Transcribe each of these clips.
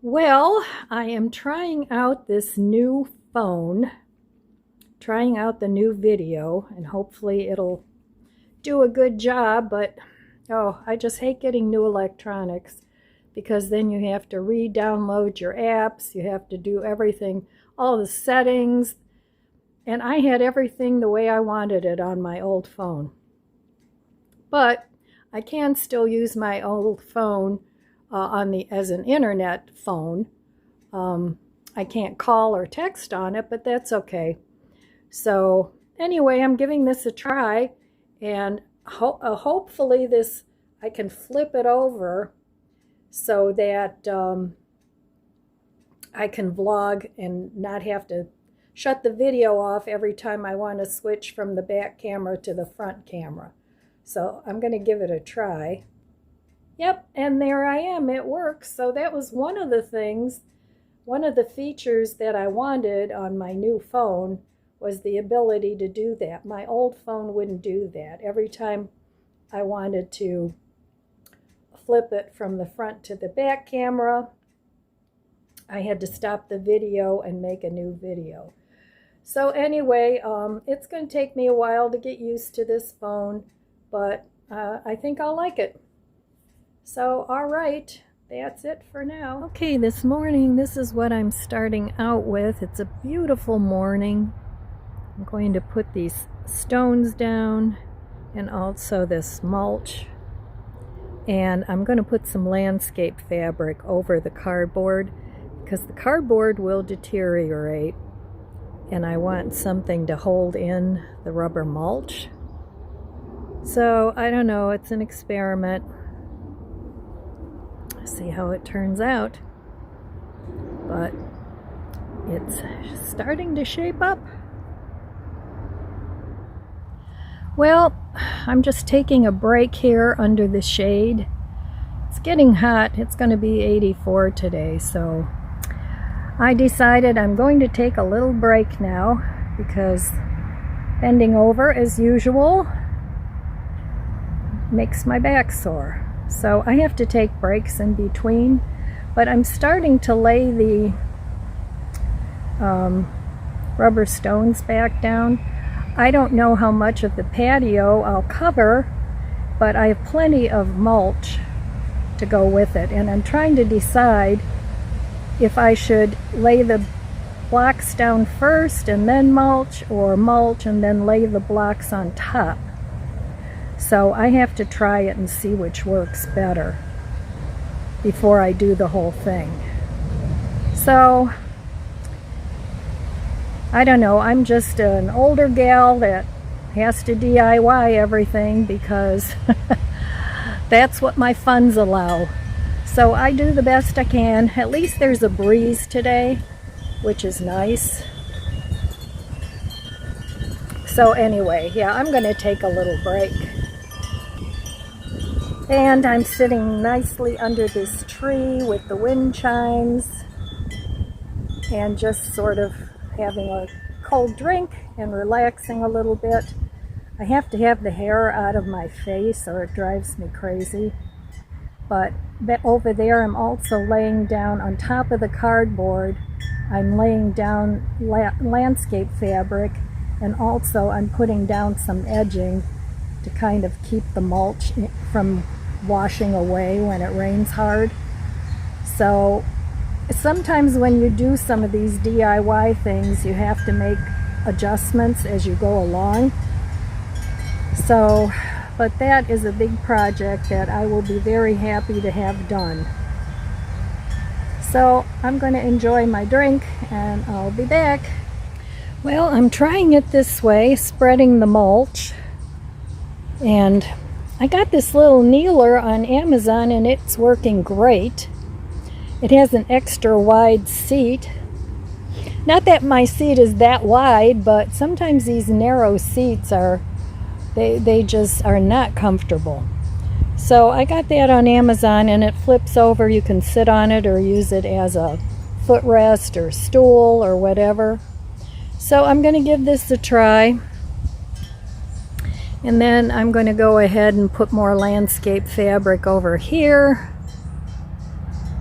Well, I am trying out this new phone, trying out the new video, and hopefully it'll do a good job, but I just hate getting new electronics because then you have to re-download your apps, you have to do everything, all the settings, and I had everything the way I wanted it on my old phone. But I can still use my old phone as an internet phone. I can't call or text on it, but that's okay. So anyway, I'm giving this a try, and hopefully I can flip it over so that I can vlog and not have to shut the video off every time I want to switch from the back camera to the front camera. So I'm going to give it a try. Yep, and there I am. It works. So that was one of the features that I wanted on my new phone was the ability to do that. My old phone wouldn't do that. Every time I wanted to flip it from the front to the back camera, I had to stop the video and make a new video. So anyway, it's going to take me a while to get used to this phone, but I think I'll like it. So, all right, that's it for now. Okay, this morning, this is what I'm starting out with. It's a beautiful morning. I'm going to put these stones down and also this mulch. And I'm going to put some landscape fabric over the cardboard because the cardboard will deteriorate. And I want something to hold in the rubber mulch. So, I don't know, it's an experiment. See how it turns out, but it's starting to shape up. Well, I'm just taking a break here under the shade. It's getting hot. It's going to be 84 today, so I decided I'm going to take a little break now because bending over as usual makes my back sore. So I have to take breaks in between, but I'm starting to lay the rubber stones back down. I don't know how much of the patio I'll cover, but I have plenty of mulch to go with it, and I'm trying to decide if I should lay the blocks down first and then mulch, or mulch and then lay the blocks on top. So I have to try it and see which works better before I do the whole thing. So, I don't know, I'm just an older gal that has to DIY everything because that's what my funds allow. So I do the best I can. At least there's a breeze today, which is nice. So anyway, yeah, I'm going to take a little break. And I'm sitting nicely under this tree with the wind chimes and just sort of having a cold drink and relaxing a little bit. I have to have the hair out of my face or it drives me crazy. But over there I'm also laying down on top of the cardboard. I'm laying down landscape fabric, and also I'm putting down some edging to kind of keep the mulch from washing away when it rains hard. So sometimes when you do some of these DIY things, you have to make adjustments as you go along. So, but that is a big project that I will be very happy to have done. So I'm going to enjoy my drink and I'll be back. Well, I'm trying it this way, spreading the mulch. And I got this little kneeler on Amazon and it's working great. It has an extra wide seat. Not that my seat is that wide, but sometimes these narrow seats they just are not comfortable. So I got that on Amazon and it flips over. You can sit on it or use it as a footrest or stool or whatever. So I'm going to give this a try. And then I'm going to go ahead and put more landscape fabric over here.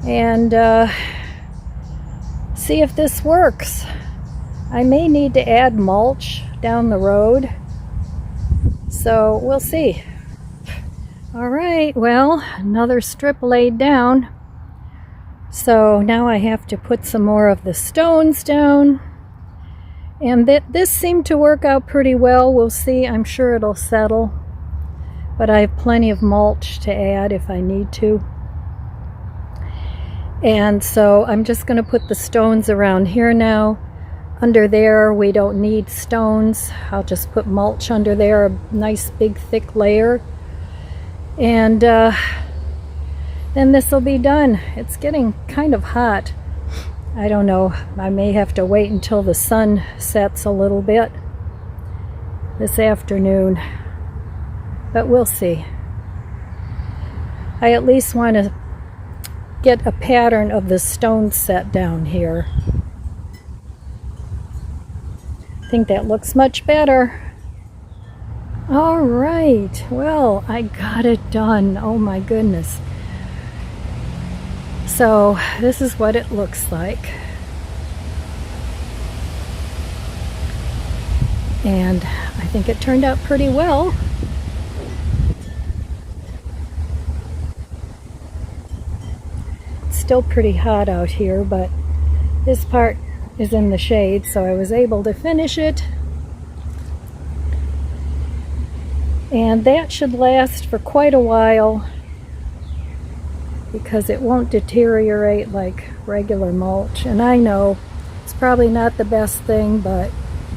And see if this works. I may need to add mulch down the road, so we'll see. All right, well, another strip laid down. So now I have to put some more of the stones down. And this seemed to work out pretty well. We'll see. I'm sure it'll settle. But I have plenty of mulch to add if I need to. And so I'm just going to put the stones around here now. Under there, we don't need stones. I'll just put mulch under there, a nice big thick layer. And then this will be done. It's getting kind of hot. I don't know. I may have to wait until the sun sets a little bit this afternoon. But we'll see. I at least want to get a pattern of the stone set down here. I think that looks much better. All right, well, I got it done. Oh my goodness. So this is what it looks like. And I think it turned out pretty well. It's still pretty hot out here, but this part is in the shade, so I was able to finish it. And that should last for quite a while because it won't deteriorate like regular mulch. And I know it's probably not the best thing, but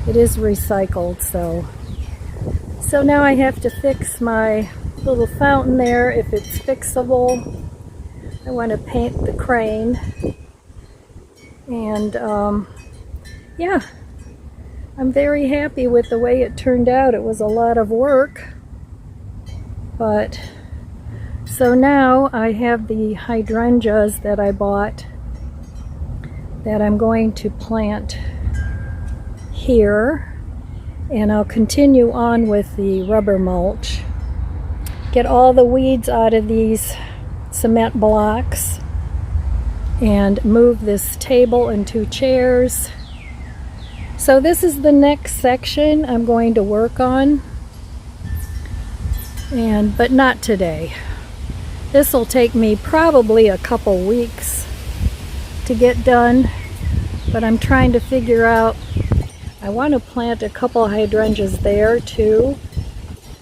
it is recycled. So now I have to fix my little fountain there if it's fixable. I want to paint the crane. And yeah, I'm very happy with the way it turned out. It was a lot of work, but so now I have the hydrangeas that I bought that I'm going to plant here, and I'll continue on with the rubber mulch. Get all the weeds out of these cement blocks and move this table and 2 chairs. So this is the next section I'm going to work on, but not today. This will take me probably a couple weeks to get done, but I'm trying to figure out, I want to plant a couple hydrangeas there too,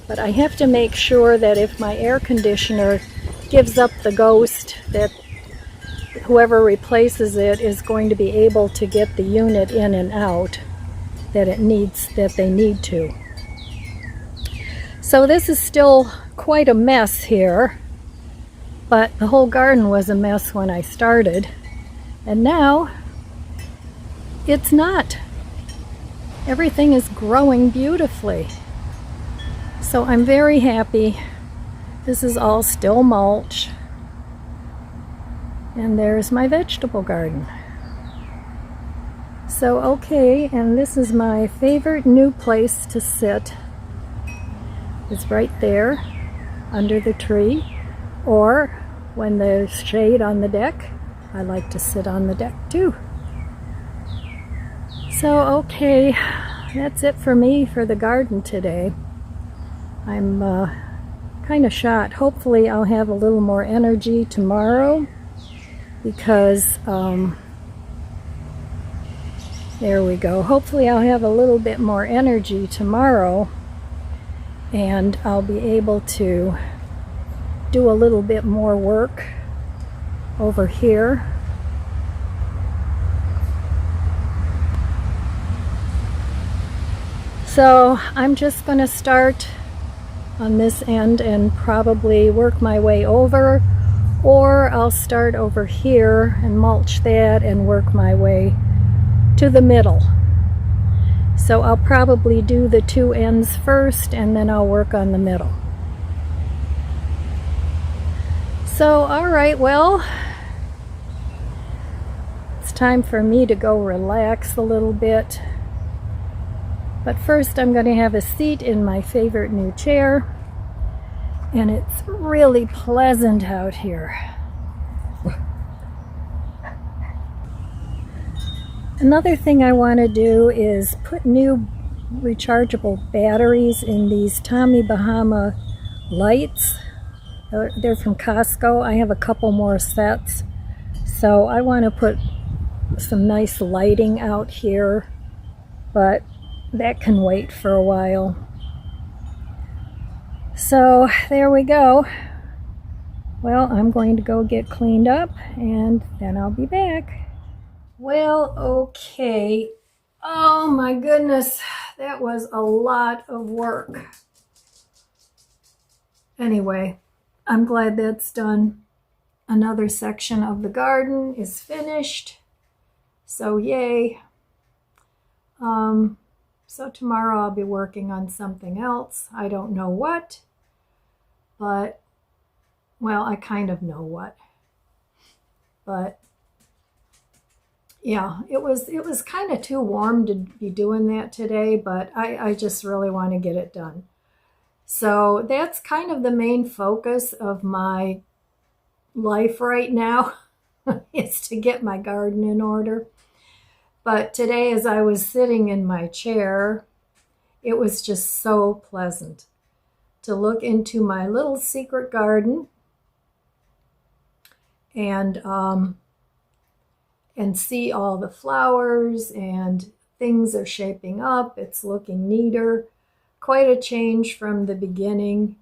but I have to make sure that if my air conditioner gives up the ghost, that whoever replaces it is going to be able to get the unit in and out that they need to. So this is still quite a mess here, but the whole garden was a mess when I started, and now it's not. Everything is growing beautifully. So I'm very happy. This is all still mulch. And there's my vegetable garden. So okay, and this is my favorite new place to sit. It's right there under the tree, or when there's shade on the deck, I like to sit on the deck too. So okay, that's it for me for the garden today. I'm kind of shot. Hopefully I'll have a little more energy tomorrow, because there we go. Hopefully I'll have a little bit more energy tomorrow, and I'll be able to do a little bit more work over here. So I'm just going to start on this end and probably work my way over, or I'll start over here and mulch that and work my way to the middle. So I'll probably do the 2 ends first, and then I'll work on the middle. So alright, well, it's time for me to go relax a little bit. But first I'm going to have a seat in my favorite new chair, and it's really pleasant out here. Another thing I want to do is put new rechargeable batteries in these Tommy Bahama lights. They're from Costco. I have a couple more sets. So I want to put some nice lighting out here, but that can wait for a while. So there we go. Well, I'm going to go get cleaned up and then I'll be back. Well, okay. Oh my goodness, that was a lot of work. Anyway, I'm glad that's done. Another section of the garden is finished. So yay. So tomorrow I'll be working on something else. I don't know what, but, well, I kind of know what. But yeah, it was kind of too warm to be doing that today, but I just really want to get it done. So that's kind of the main focus of my life right now is to get my garden in order. But today, as I was sitting in my chair, it was just so pleasant to look into my little secret garden and see all the flowers, and things are shaping up. It's looking neater. Quite a change from the beginning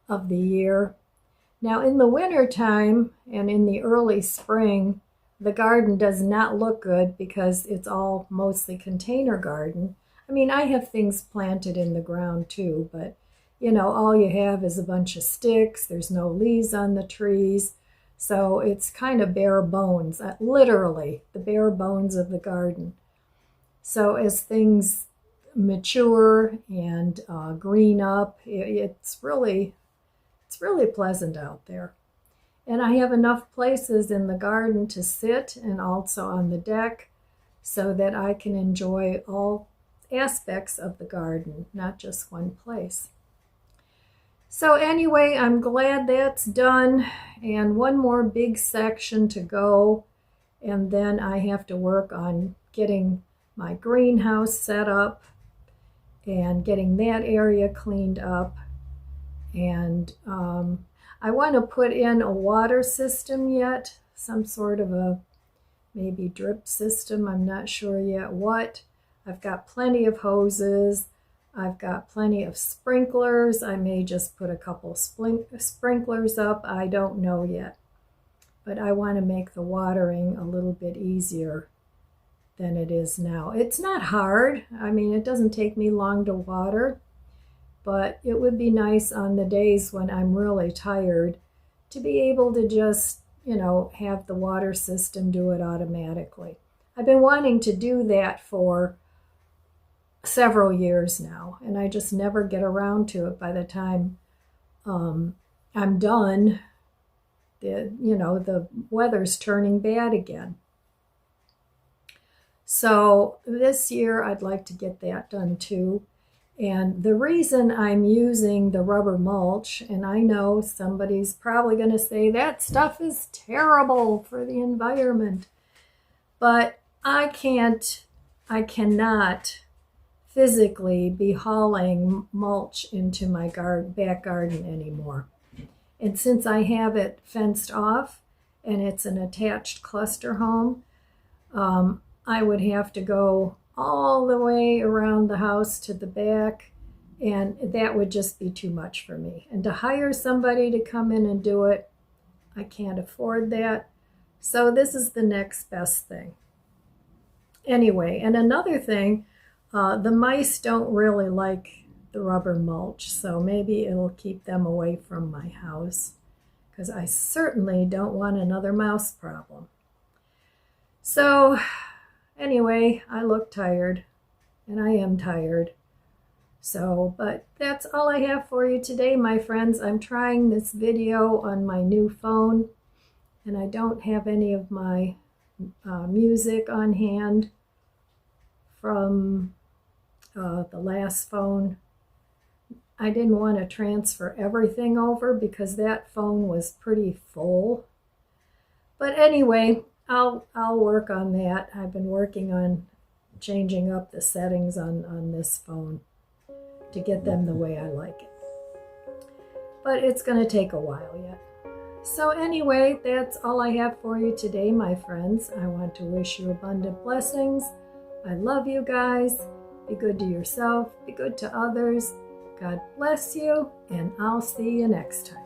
of the year. Now in the winter time and in the early spring, the garden does not look good because it's all mostly container garden. I mean, I have things planted in the ground too, but you know, all you have is a bunch of sticks. There's no leaves on the trees. So it's kind of bare bones, literally the bare bones of the garden. So as things mature and green up, it's really pleasant out there. And I have enough places in the garden to sit and also on the deck so that I can enjoy all aspects of the garden, not just one place. So anyway, I'm glad that's done, and one more big section to go, and then I have to work on getting my greenhouse set up and getting that area cleaned up. And I want to put in a water system yet, some sort of a maybe drip system. I'm not sure yet what. I've got plenty of hoses. I've got plenty of sprinklers. I may just put a couple sprinklers up. I don't know yet. But I want to make the watering a little bit easier than it is now. It's not hard. I mean, it doesn't take me long to water. But it would be nice on the days when I'm really tired to be able to just, you know, have the water system do it automatically. I've been wanting to do that for several years now, and I just never get around to it. By the time I'm done, the weather's turning bad again. So this year I'd like to get that done too. And the reason I'm using the rubber mulch, and I know somebody's probably going to say that stuff is terrible for the environment, but I cannot physically be hauling mulch into my back garden anymore. And since I have it fenced off and it's an attached cluster home, I would have to go all the way around the house to the back, and that would just be too much for me. And to hire somebody to come in and do it, I can't afford that. So this is the next best thing. Anyway, and another thing, the mice don't really like the rubber mulch, so maybe it'll keep them away from my house, because I certainly don't want another mouse problem. So anyway, I look tired, and I am tired. So, but that's all I have for you today, my friends. I'm trying this video on my new phone, and I don't have any of my music on hand from the last phone. I didn't want to transfer everything over because that phone was pretty full. But anyway, I'll work on that. I've been working on changing up the settings on this phone to get them the way I like it. But it's going to take a while yet. So anyway, that's all I have for you today, my friends. I want to wish you abundant blessings. I love you guys. Be good to yourself. Be good to others. God bless you, and I'll see you next time.